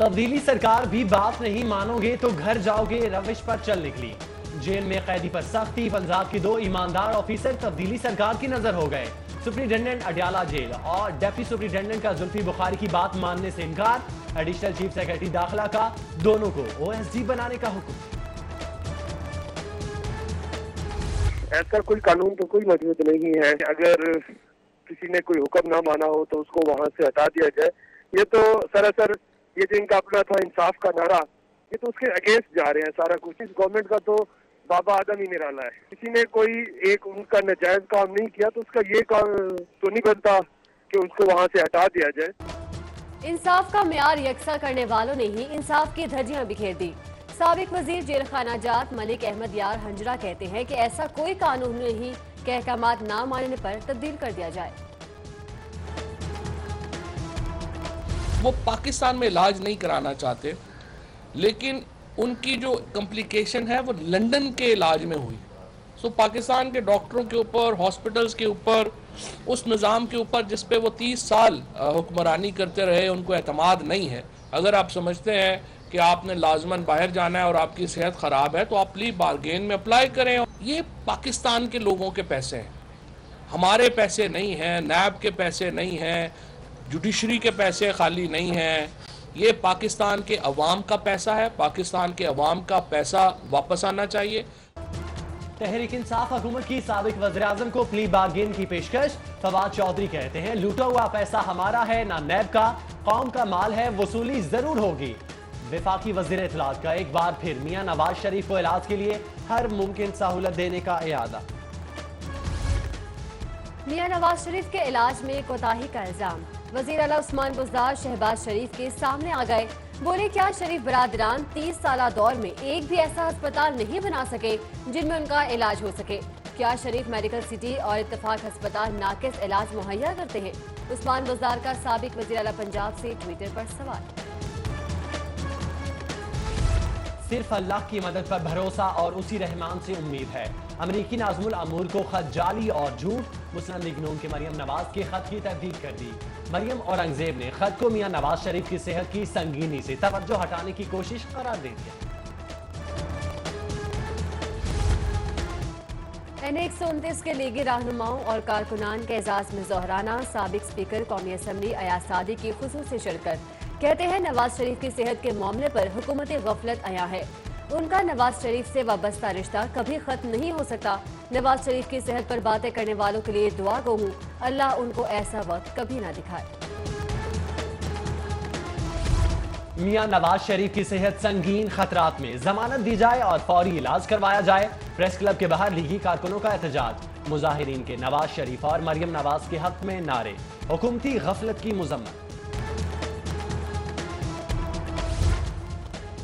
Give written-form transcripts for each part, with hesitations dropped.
तब्दीली सरकार भी बात नहीं मानोगे तो घर जाओगे रविश पर चल निकली। जेल में कैदी पर सख्ती, पंजाब के 2 ईमानदार ऑफिसर तब्दीली सरकार की नजर हो गए। सुप्रिंटेंडेंट अडयाला जेल और डिप्टी सुप्रिंटेंडेंट का जुल्फी बुखारी की बात मानने से इनकार। एडिशनल चीफ सेक्रेटरी दाखिला का दोनों को OSD बनाने का हुक्म। ऐसा कोई कानून तो कोई मौजूद नहीं है। अगर किसी ने कोई हुक्म ना माना हो तो उसको वहां से हटा दिया जाए। ये तो सरासर ये जो इनका अपना था इंसाफ का नारा, ये तो उसके अगेंस्ट जा रहे हैं सारा कुछ। इस गवर्नमेंट का तो बाबा आदम ही निराला है। किसी ने कोई एक उनका नाजायज काम नहीं किया तो उसका ये काम तो नहीं बनता कि उसको वहां से हटा दिया जाए। इंसाफ का म्यार यकसा करने वालों ने ही इंसाफ की धज्जियां बिखेर दी। साबिक वजीर जेल खाना जात मलिक अहमद यार हंजरा कहते हैं कि ऐसा कोई कानून नहीं कि अहकामात ना मानने पर तब्दील कर दिया जाए। वो पाकिस्तान में इलाज नहीं कराना चाहते, लेकिन उनकी जो कॉम्प्लिकेशन है वो लंदन के इलाज में हुई। सो पाकिस्तान के डॉक्टरों के ऊपर, हॉस्पिटल्स के ऊपर, उस निज़ाम के ऊपर जिस पे वो 30 साल हुक्मरानी करते रहे, उनको एतमाद नहीं है। अगर आप समझते हैं कि आपने लाजमन बाहर जाना है और आपकी सेहत ख़राब है तो आप प्ली बारगेन में अप्लाई करें। ये पाकिस्तान के लोगों के पैसे हैं, हमारे पैसे नहीं हैं, नैब के पैसे नहीं हैं, जुडिशरी के पैसे खाली नहीं हैं। ये पाकिस्तान के अवाम का पैसा है। पाकिस्तान के अवाम का पैसा वापस आना चाहिए। तहरीक इंसाफ हुकूमत की साबिक वज़ीर-ए-आज़म को प्ली बारगेन की पेशकश। फवाद चौधरी कहते हैं लूटा हुआ पैसा हमारा है ना नैब का, कौम का माल है, वसूली जरूर होगी। वफाकी वज़ीर इत्तलात का एक बार फिर मियां नवाज शरीफ को इलाज के लिए हर मुमकिन सहूलत देने का इरादा। मियां नवाज शरीफ के इलाज में कोताही का इल्जाम। वजीर आला उस्मान बुज़दार शहबाज शरीफ के सामने आ गए। बोले क्या शरीफ बरादरान 30 साल दौर में एक भी ऐसा अस्पताल नहीं बना सके जिनमें उनका इलाज हो सके? क्या शरीफ मेडिकल सिटी और इत्तफाक अस्पताल नाकिस इलाज मुहैया करते हैं? उस्मान बुज़दार का साबिक वजीर आला पंजाब से ट्विटर पर सवाल। सिर्फ अल्लाह की मदद पर भरोसा और उसी रहमान से उम्मीद है। अमरीकी नाज़मुल अमूर को खत जाली और झूठ। मुस्लिम लीग नून के मरियम नवाज के खत की तस्दीक कर दी। मरियम औरंगजेब ने खत को मियां नवाज शरीफ की सेहत की संगीनी से तवज्जो हटाने की कोशिश करार दे दिया। N129 के लीगी रहनुमाओं और कारकुनान के एजाज में जोहराना। साबिक स्पीकर कौमी असम्बली अयाज सादी की खुसूसी शिरकत। कहते हैं नवाज शरीफ की सेहत के मामले पर हुकूमती गफलत आया है। उनका नवाज शरीफ से वाबस्ता रिश्ता कभी खत्म नहीं हो सकता। नवाज शरीफ की सेहत पर बातें करने वालों के लिए दुआ गो हूँ, अल्लाह उनको ऐसा वक्त कभी ना दिखाए। मियां नवाज शरीफ की सेहत संगीन खतरात में, जमानत दी जाए और फौरी इलाज करवाया जाए। प्रेस क्लब के बाहर लीगी कारकुनों का एहतजाज। मुजाहिरीन के नवाज शरीफ और मरियम नवाज के हक में नारे। हुकूमती गफलत की मुजम्मत।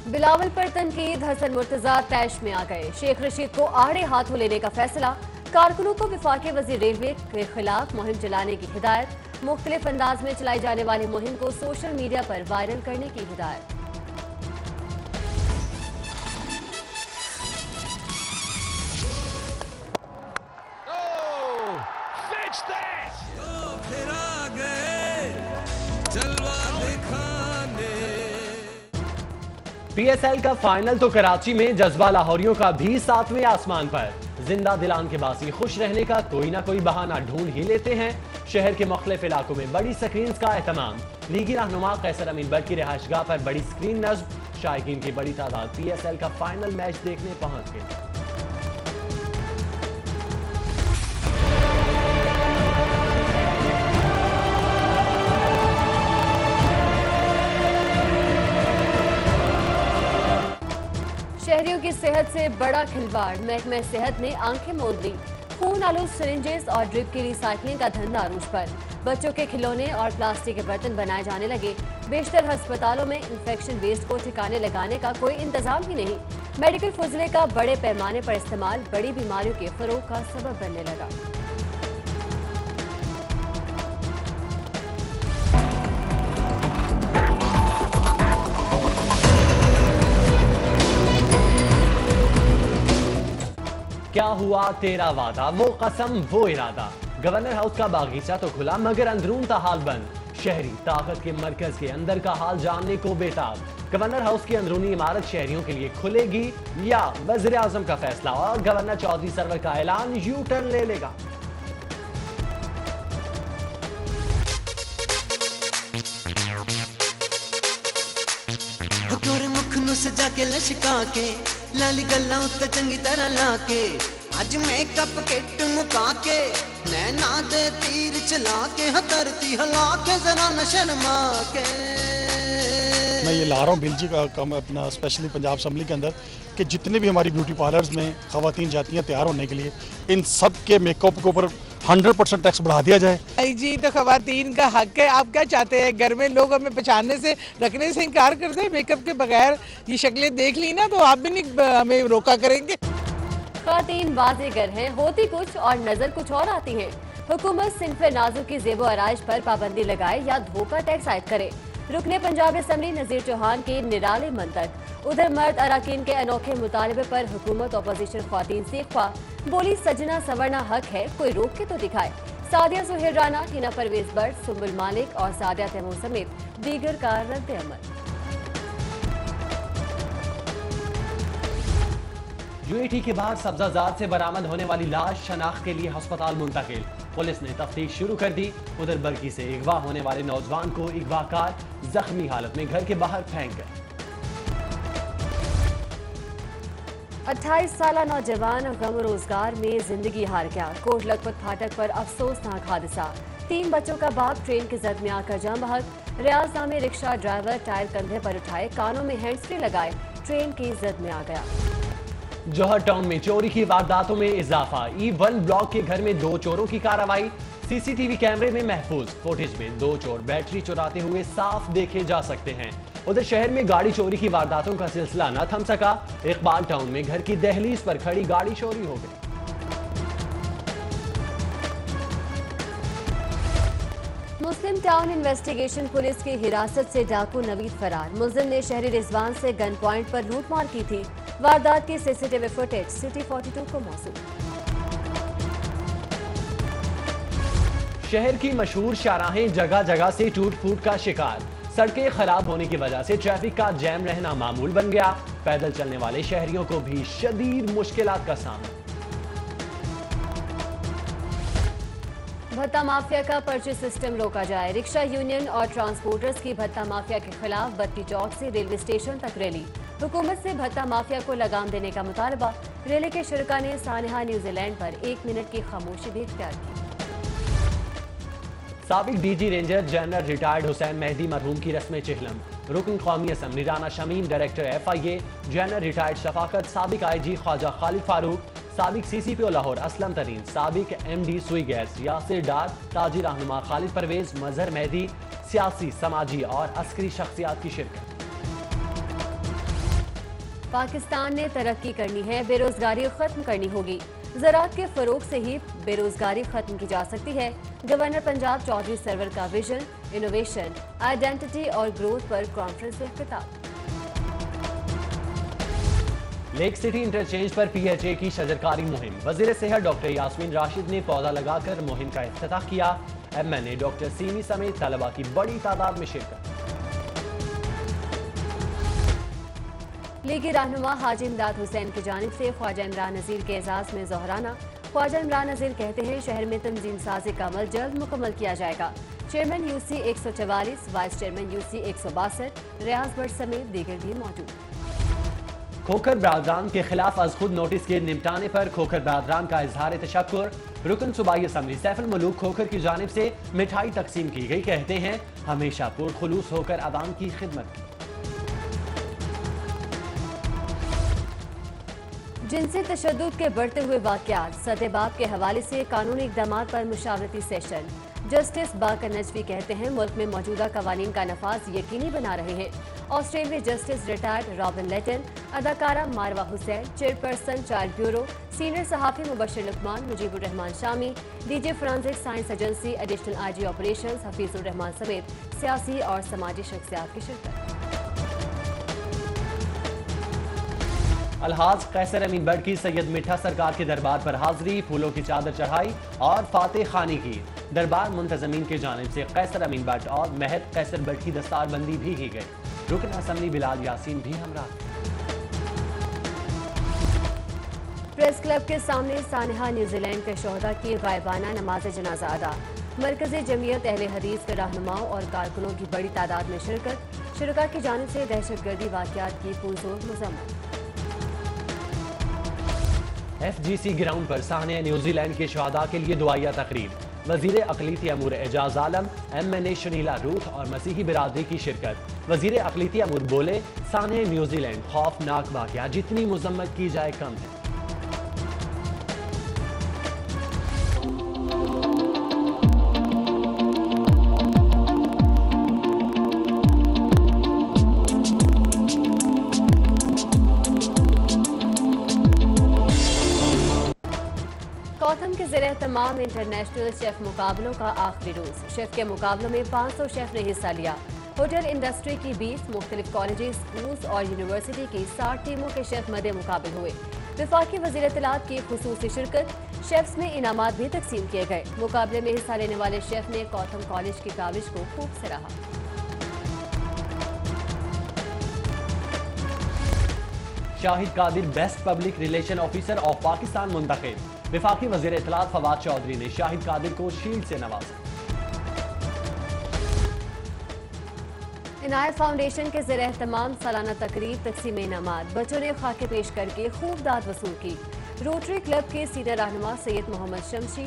बिलावल पर तनकीद। हसन मुर्तजा तैश में आ गए। शेख रशीद को आड़े हाथों लेने का फैसला। कारकुनों को वफाकी वज़ीर रेलवे के खिलाफ मुहिम चलाने की हिदायत। मुख्तलिफ अंदाज में चलाई जाने वाली मुहिम को सोशल मीडिया पर वायरल करने की हिदायत। PSL का फाइनल तो कराची में, जज्बा लाहौरियों का भी 7वें आसमान पर। जिंदा दिलान के बासी खुश रहने का कोई ना कोई बहाना ढूंढ ही लेते हैं। शहर के मुख्तलिफ इलाकों में बड़ी स्क्रीन का एहतमाम। लीगी रहनुमा कैसर अमीन बट की रिहाइशगाह पर बड़ी स्क्रीन नस्ब। शायकीन की बड़ी तादाद PSL का फाइनल मैच देखने पहुंच गई। शहरियों की सेहत से बड़ा खिलवाड़। महकमा सेहत ने आंखें मूंद ली। खून आलूद सिरिंजेस और ड्रिप की रिसाइकलिंग का धंधा अरूज पर। बच्चों के खिलौने और प्लास्टिक के बर्तन बनाए जाने लगे। बेशतर अस्पतालों में इंफेक्शन वेस्ट को ठिकाने लगाने का कोई इंतजाम ही नहीं। मेडिकल फजले का बड़े पैमाने पर इस्तेमाल बड़ी बीमारियों के फरोग का सबब बनने लगा। क्या हुआ तेरा वादा, वो कसम वो इरादा। गवर्नर हाउस का बागीचा तो खुला मगर अंदरून था हाल बंद। शहरी ताकत के मरकज के अंदर का हाल जानने को बेताब। गवर्नर हाउस की अंदरूनी इमारत शहरियों के लिए खुलेगी या वज़ीर आज़म का फैसला और गवर्नर चौधरी सरवर का ऐलान यू टर्न ले लेगा। मुख नु सजा के लशका के लाली गल्ला उत्ते चंगी तरह लाके अज मेकअप किट मुका के नैना दे तीर चला के हथरती हला के जरा न शर्मा के। मैं ये ला रहा हूँ बिल जी का काम अपना स्पेशली पंजाब असम्बली के अंदर कि जितने भी हमारी ब्यूटी पार्लर्स में खवातीन जाती हैं तैयार होने के लिए इन सब के मेकअप के ऊपर 100% टैक्स बढ़ा दिया जाए। भाई जी तो खवातीन का हक है, आप क्या चाहते हैं? घर में लोग हमें पहचानने से रखने से इनकार करते हैं, मेकअप के बगैर ये शक्लें देख ली ना तो आप भी नहीं हमें रोका करेंगे। खवातीन बाज़ीगर हैं, होती कुछ और नजर कुछ और आती है। हुकूमत सिन्फ़े नाज़ुक की ज़ेबो आराइश पर पाबंदी लगाए या धोखा टैक्स आयद करे। रुकने पंजाब असम्बली नज़ीर चौहान के निराले मंतक। उधर मर्द अराकीन के अनोखे मुतालबे पर हुकूमत अपोजिशन ख्वातीन से ख्वा बोली सजना सवरना हक है, कोई रोक के तो दिखाए। सादिया सुहेल राना, हिना परवेज बट, सुम्बुल मालिक और सादिया तैमूर समेत दीगर का रद्द अमल। यूएटी के बाद सब्जाजात से बरामद होने वाली लाश शनाख्त के लिए अस्पताल मुंतकिल। पुलिस ने तफ्तीश शुरू कर दी। उधर बरकी से अगवा होने वाले नौजवान को अगवाकार जख्मी हालत में घर के बाहर फेंक गए। 28 साल नौजवान गम रोजगार में जिंदगी हार गया। कोट लखपत फाटक पर अफसोसनाक हादसा। 3 बच्चों का बाप ट्रेन की जद में आकर जाम बहक। रियाज नामी रिक्शा ड्राइवर टायर कंधे पर उठाए, कानों में हैंड फ्री लगाए, ट्रेन की जद में आ गया। जौहर टाउन में चोरी की वारदातों में इजाफा। E1 ब्लॉक के घर में 2 चोरों की कार्रवाई। सीसीटीवी कैमरे में महफूज फुटेज में 2 चोर बैटरी चुराते हुए साफ देखे जा सकते हैं। उधर शहर में गाड़ी चोरी की वारदातों का सिलसिला न थम सका। इकबाल टाउन में घर की दहलीज पर खड़ी गाड़ी चोरी हो गई। मुस्लिम टाउन इन्वेस्टिगेशन पुलिस की हिरासत से डाकू नवीद फरार। मुलजिम ने शहरी रिजवान से गन पॉइंट पर लूटमार की थी। वारदात की सीसीटीवी फुटेज सिटी 42 को मौसूल। शहर की मशहूर शाहराहें जगह जगह से टूट फूट का शिकार। सड़कें खराब होने की वजह से ट्रैफिक का जैम रहना मामूल बन गया। पैदल चलने वाले शहरियों को भी शदीद मुश्किलात का सामना। भत्ता माफिया का पर्ची सिस्टम रोका जाए। रिक्शा यूनियन और ट्रांसपोर्टर्स की भत्ता माफिया के खिलाफ बत्ती चौक से रेलवे स्टेशन तक रैली। हुकूमत से भत्ता माफिया को लगाम देने का मुतालबा। रैली के शुरका ने सानिहा न्यूजीलैंड पर 1 मिनट की खामोशी भी इख्तियार की। साबिक DG ranger general retired Hussain Mehdi मरहूम की रस्म चिहलम। रुकन कौमी assembly Rana Shamim, director FIA general retired Shafqat, साबिक IG ख्वाजा खालिद फारूक, साबिक CCPO लाहौर असलम तरीन, साबिक MD सुई गैस यासिर डार, ताजी रहनुमा खालिद परवेज, मजहर मेहदी, सियासी, समाजी और अस्करी शख्सियात की शिरकत। पाकिस्तान ने तरक्की करनी है, बेरोजगारी खत्म करनी होगी। ज़राअत के फरोग से ही बेरोजगारी खत्म की जा सकती है। गवर्नर पंजाब चौधरी सरवर का विजन, इनोवेशन, आइडेंटिटी और ग्रोथ पर कॉन्फ्रेंस में खिताब। लेक सिटी इंटरचेंज पर PHA की शजरकारी मुहिम। वजीर सेहत डॉक्टर यास्मीन राशिद ने पौधा लगाकर मुहिम का इफ्तिताह किया। MNA डॉक्टर सीमी समेत तलबा की बड़ी तादाद में शिरकत। लीगी रहनुमा हाजी इमदाद हुसैन की जानिब से ख्वाजा इमरान नज़ीर के एजाज में जोहराना। ख्वाजा इमरान नज़ीर कहते हैं शहर में तंजीम साजी का अमल जल्द मुकम्मल किया जाएगा। Chairman UC 144, vice chairman UC 162, रियाज भट्ट समेत दीगर भी मौजूद। खोखर बरादरान के खिलाफ अज खुद नोटिस के निपटाने पर खोखर बरादरान का इजहार तशक्कुर। रुकन सूबाई असम्बली सैफुल मलूक खोखर की जानिब से मिठाई तकसीम की गई। कहते हैं हमेशा पुरखुलूस होकर आवाम की खिदमत की। जिनसी तशद्दुद के बढ़ते हुए वाक़यात, सतहबाब के हवाले से कानूनी इक़दामात पर मुशावरती सेशन। जस्टिस बाकर नजवी कहते हैं मुल्क में मौजूदा कवानीन का नफाज यकीनी बना रहे हैं। ऑस्ट्रेलियाई जस्टिस रिटायर्ड रॉबिन लेटन, अदाकारा Marva Hussain, chairperson child bureau, senior सहाफ़ी Mubashir Luqman, Mujibur Rahman Shami, DJ forensic science agency, additional IG operations Hafeezur Rahman समेत सियासी और समाजी शख्सियात की शिरकत। अलहाज कैसर अमीन बट की सैयद मिठा सरकार के दरबार पर हाजिरी, फूलों की चादर चढ़ाई और फातेह खानी की। दरबार मुंतजमीन की जानिब से कैसर अमीन भट्ट और महद कैसर भट्ट की दस्तारबंदी भी की गई। रुकन असम्बली बिलाल यासीन भी हमरा। प्रेस क्लब के सामने सानहा न्यूजीलैंड के शोहदा की गायबाना नमाज जनाजा अदा। मरकजी जमीयत अहले हदीस के रहनुमाओं और कारकुनों की बड़ी तादाद में शिरकत। शुरका की जानिब से दहशतगर्दी वाक़यात की पुरजोर मज़म्मत। FGC ग्राउंड पर सानहा न्यूजीलैंड के शोहदा के लिए दुआया तकरीब। वजीर अक़लीती अमूर एजाज आलम, MNA शनीला रूथ और मसीही बिरादरी की शिरकत। वजीर अक़लीती अमूर बोले, सानहा न्यूजीलैंड खौफनाक वाक़या, जितनी मज़म्मत की जाए कम है। गौतम के ज़रिए तमाम इंटरनेशनल शेफ मुकाबलों का आखिरी रोज। शेफ के मुकाबलों में 500 शेफ ने हिस्सा लिया। होटल इंडस्ट्री की 20 मुख्तलिफ कॉलेजेस, स्कूल्स और यूनिवर्सिटी की 60 टीमों के शेफ मदे मुकाबल हुए। वफाकी वज़ीर इत्तलात की खुसूसी शिरकत। शेफ्स में इनामात भी तकसीम किए गए। मुकाबले में हिस्सा लेने वाले शेफ ने गौतम कॉलेज की काविश को खूब सराहा। Shahid Qadir best public relation officer of Pakistan मुंतखब। वफाकी वज़ीर इत्तलात फवाद चौधरी ने शाहिद कादिर को शील्ड से नवाजा। इनायत फाउंडेशन के ज़रिए तमाम सालाना तकरीब तकसीम इनामात। बच्चों ने खाके पेश करके खूब दाद वसूल की। रोटरी क्लब के सीनियर रहनुमा सैयद मोहम्मद शमशी,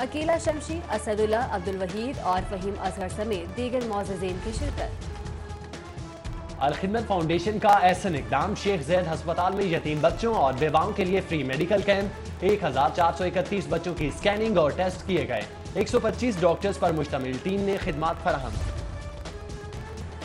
अकीला शमशी, असदुल्ला, अब्दुल वहीद और फहीम असगर समेत दीगर मोअज़्ज़ज़ीन की शिरकत। अल खिदमत फाउंडेशन का ऐसा इक़दाम। शेख ज़ैद अस्पताल में यतीम बच्चों और बेवाओं के लिए फ्री मेडिकल कैंप। 1431 बच्चों की स्कैनिंग और टेस्ट किए गए। 125 डॉक्टर्स पर मुश्तमिल टीम ने खिदमात फराहम।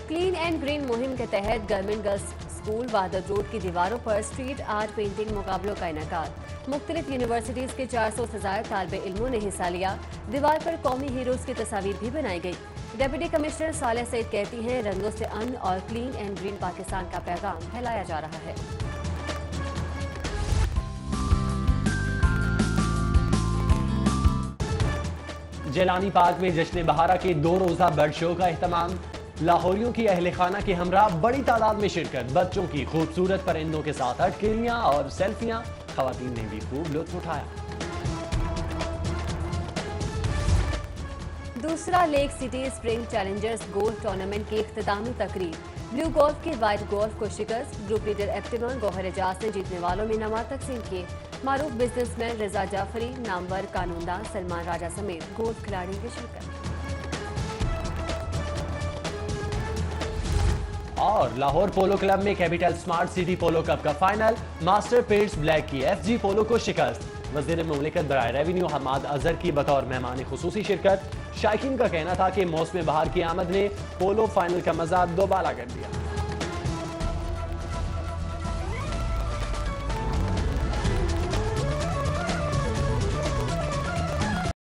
क्लीन एंड ग्रीन मुहिम के तहत government girls school Wahdat road की दीवारों पर स्ट्रीट आर्ट पेंटिंग मुकाबलों का इनेकाद। मुख्तलिफ यूनिवर्सिटीज के 400 से ज़ायद तालिबे इल्मों ने हिस्सा लिया। दीवार पर कौमी हीरोज की तस्वीर भी बनाई गई। डिप्टी कमिश्नर सालेह सईद कहती हैं, रंगों से अमन और क्लीन एंड ग्रीन पाकिस्तान का पैगाम फैलाया जा रहा है। जेलानी पार्क में जश्न बहारा के 2 रोजा बर्ड शो का एहतमाम। लाहौरियों की अहले खाना के हमरा बड़ी तादाद में शिरकत। बच्चों की खूबसूरत परिंदों के साथ अटकेलियां और सेल्फियां। खवातीन ने भी खूब लुत्फ उठाया। दूसरा lake city spring Challengers golf tournament की इख्तितामी तकरीब। ब्लू गोल्फ के वाइट गोल्फ को शिकस्त। ग्रुप लीडर एप्टिमन गौहर एजाज ने जीतने वालों में इनामात तकसीम किए। मारूफ बिजनेसमैन रजा जाफरी, नामवर कानूनदान सलमान राजा समेत गोल्फ खिलाड़ियों की शिरकत। और लाहौर पोलो क्लब में कैपिटल स्मार्ट सिटी पोलो कप का फाइनल। मास्टर पेड्स ब्लैक की FG पोलो को शिकस्त। वज़ीर मुमलिकत बराए रेवेन्यू हमाद अजहर की बतौर मेहमान खुसूसी शिरकत। शायकीन का कहना था कि मौसम बहार की आमद ने पोलो फाइनल का मजा दोबारा कर दिया।